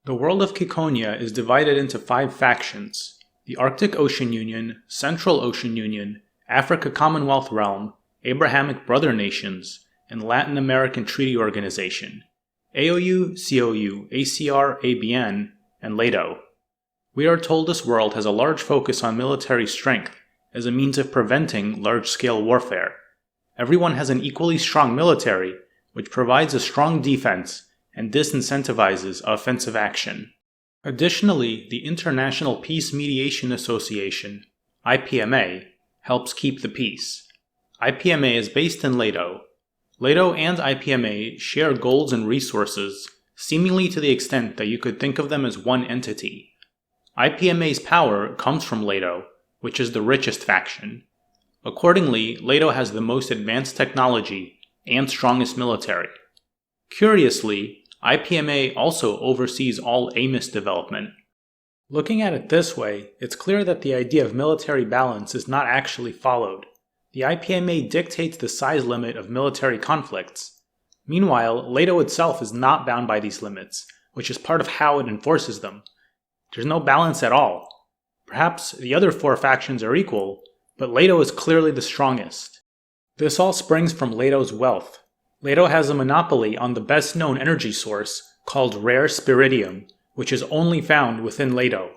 The world of Kikonia is divided into 5 factions: the Arctic Ocean Union, Central Ocean Union, Africa Commonwealth Realm, Abrahamic Brother Nations, and Latin American Treaty Organization, AOU, COU, ACR, ABN, and LATO. We are told this world has a large focus on military strength as a means of preventing large-scale warfare. Everyone has an equally strong military, which provides a strong defense and disincentivizes offensive action. Additionally, the International Peace Mediation Association, IPMA, helps keep the peace. IPMA is based in LATO. LATO and IPMA share goals and resources, seemingly to the extent that you could think of them as one entity. IPMA's power comes from LATO, which is the richest faction. Accordingly, LATO has the most advanced technology and strongest military. Curiously, IPMA also oversees all AMIS development. Looking at it this way, it's clear that the idea of military balance is not actually followed. The IPMA dictates the size limit of military conflicts. Meanwhile, LATO itself is not bound by these limits, which is part of how it enforces them. There's no balance at all. Perhaps the other 4 factions are equal, but LATO is clearly the strongest. This all springs from LATO's wealth. LATO has a monopoly on the best-known energy source, called rare spiridium, which is only found within LATO.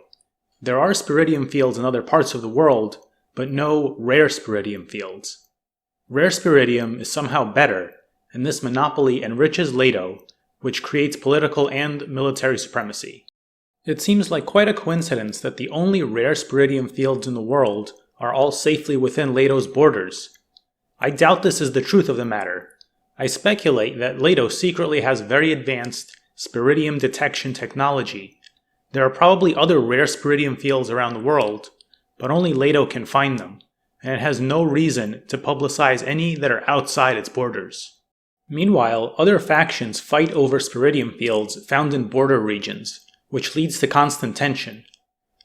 There are spiridium fields in other parts of the world, but no rare spiridium fields. Rare spiridium is somehow better, and this monopoly enriches LATO, which creates political and military supremacy. It seems like quite a coincidence that the only rare spiridium fields in the world are all safely within LATO's borders. I doubt this is the truth of the matter. I speculate that LATO secretly has very advanced spiridium detection technology. There are probably other rare spiridium fields around the world, but only LATO can find them, and it has no reason to publicize any that are outside its borders. Meanwhile, other factions fight over spiridium fields found in border regions, which leads to constant tension.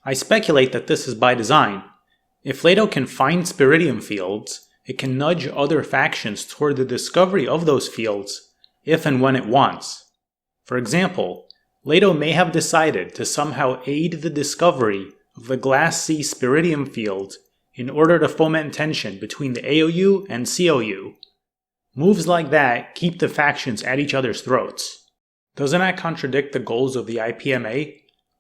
I speculate that this is by design. If LATO can find spiridium fields, it can nudge other factions toward the discovery of those fields if and when it wants. For example, LATO may have decided to somehow aid the discovery of the Glass Sea spiridium field in order to foment tension between the AOU and COU. Moves like that keep the factions at each other's throats. Doesn't that contradict the goals of the IPMA?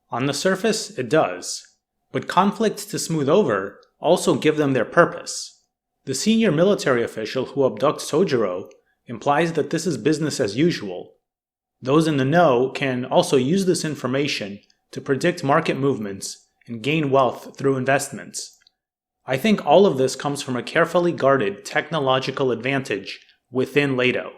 On the surface, it does. But conflicts to smooth over also give them their purpose. The senior military official who abducts Sojiro implies that this is business as usual. Those in the know can also use this information to predict market movements and gain wealth through investments. I think all of this comes from a carefully guarded technological advantage within LATO.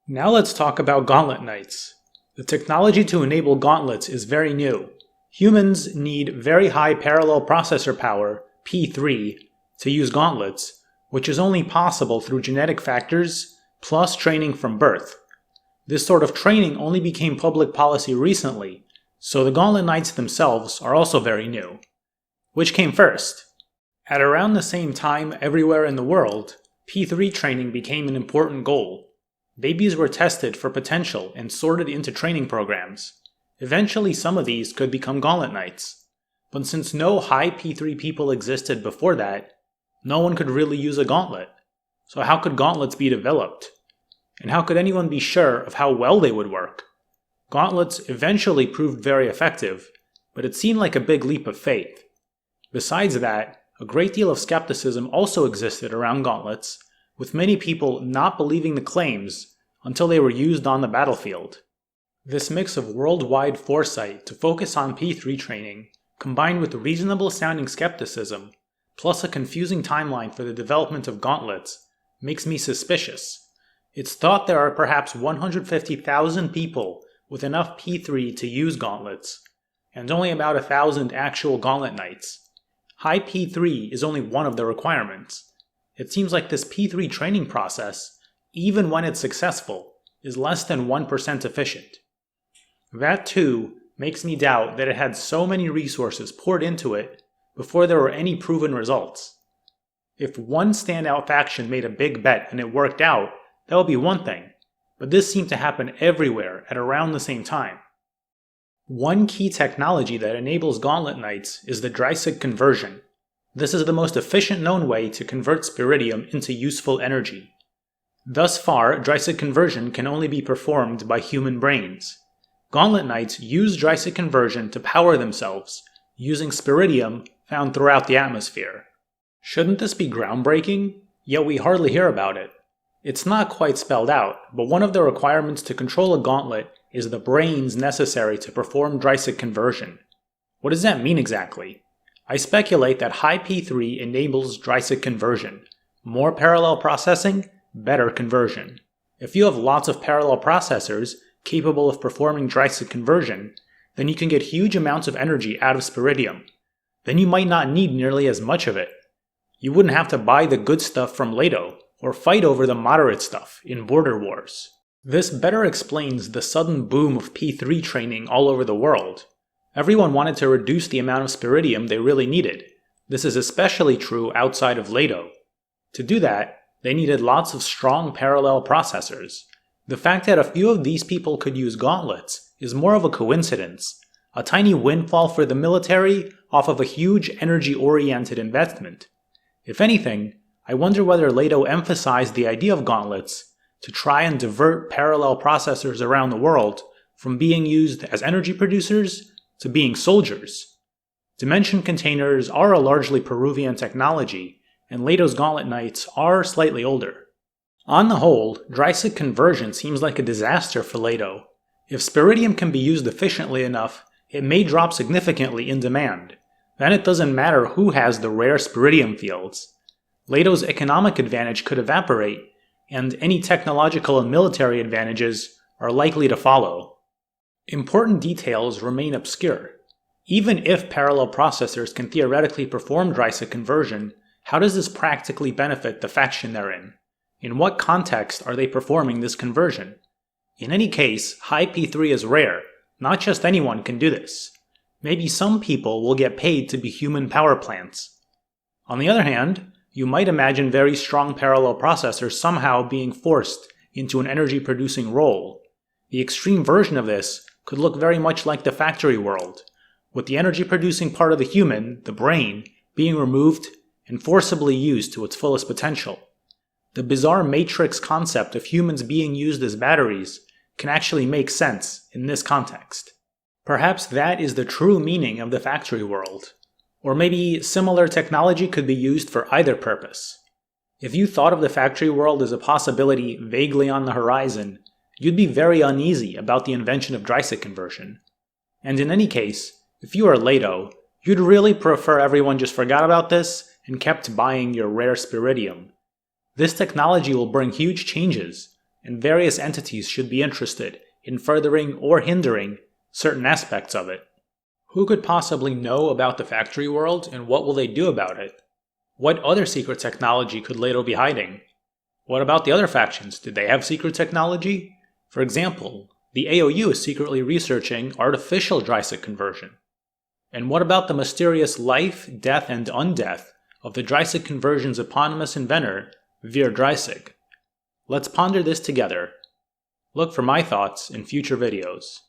Now let's talk about gauntlet knights. The technology to enable gauntlets is very new. Humans need very high parallel processor power, P3, to use gauntlets, which is only possible through genetic factors plus training from birth. This sort of training only became public policy recently, so the gauntlet knights themselves are also very new. Which came first? At around the same time everywhere in the world, P3 training became an important goal. Babies were tested for potential and sorted into training programs. Eventually some of these could become gauntlet knights. But since no high P3 people existed before that, no one could really use a gauntlet. So how could gauntlets be developed? And how could anyone be sure of how well they would work? Gauntlets eventually proved very effective, but it seemed like a big leap of faith. Besides that, a great deal of skepticism also existed around gauntlets, with many people not believing the claims until they were used on the battlefield. This mix of worldwide foresight to focus on P3 training, combined with reasonable sounding skepticism, plus a confusing timeline for the development of gauntlets, makes me suspicious. It's thought there are perhaps 150,000 people with enough P3 to use gauntlets, and only about 1,000 actual gauntlet knights. High P3 is only one of the requirements. It seems like this P3 training process, even when it's successful, is less than 1% efficient. That too makes me doubt that it had so many resources poured into it before there were any proven results. If one standout faction made a big bet and it worked out, that would be one thing, but this seemed to happen everywhere at around the same time. One key technology that enables Gauntlet Knights is the drysik conversion. This is the most efficient known way to convert spiridium into useful energy. Thus far, drysik conversion can only be performed by human brains. Gauntlet Knights use drysik conversion to power themselves, using spiridium found throughout the atmosphere. Shouldn't this be groundbreaking? Yet we hardly hear about it. It's not quite spelled out, but one of the requirements to control a gauntlet is the brains necessary to perform drysik conversion. What does that mean exactly? I speculate that high P3 enables drysik conversion. More parallel processing, better conversion. If you have lots of parallel processors capable of performing drysik conversion, then you can get huge amounts of energy out of spiridium. Then you might not need nearly as much of it. You wouldn't have to buy the good stuff from Leto, or fight over the moderate stuff in border wars. This better explains the sudden boom of P3 training all over the world. Everyone wanted to reduce the amount of spiridium they really needed. This is especially true outside of Leto. To do that, they needed lots of strong parallel processors. The fact that a few of these people could use gauntlets is more of a coincidence, a tiny windfall for the military off of a huge energy-oriented investment. If anything, I wonder whether Leto emphasized the idea of gauntlets to try and divert parallel processors around the world from being used as energy producers to being soldiers. Dimension containers are a largely Peruvian technology, and Leto's Gauntlet Knights are slightly older. On the whole, drysik conversion seems like a disaster for Leto. If spiridium can be used efficiently enough, it may drop significantly in demand. Then it doesn't matter who has the rare spiridium fields. Leto's economic advantage could evaporate, and any technological and military advantages are likely to follow. Important details remain obscure. Even if parallel processors can theoretically perform drysik conversion, how does this practically benefit the faction they're in? In what context are they performing this conversion? In any case, high P3 is rare. Not just anyone can do this. Maybe some people will get paid to be human power plants. On the other hand, you might imagine very strong parallel processors somehow being forced into an energy-producing role. The extreme version of this could look very much like the factory world, with the energy-producing part of the human, the brain, being removed and forcibly used to its fullest potential. The bizarre matrix concept of humans being used as batteries can actually make sense in this context. Perhaps that is the true meaning of the factory world. Or maybe similar technology could be used for either purpose. If you thought of the factory world as a possibility vaguely on the horizon, you'd be very uneasy about the invention of drysik conversion. And in any case, if you are Leto, you'd really prefer everyone just forgot about this and kept buying your rare spiridium. This technology will bring huge changes, and various entities should be interested in furthering or hindering certain aspects of it. Who could possibly know about the factory world, and what will they do about it? What other secret technology could Leto be hiding? What about the other factions? Did they have secret technology? For example, the AOU is secretly researching artificial drysik conversion. And what about the mysterious life, death, and undeath of the drysik conversion's eponymous inventor, Vir Drysik? Let's ponder this together. Look for my thoughts in future videos.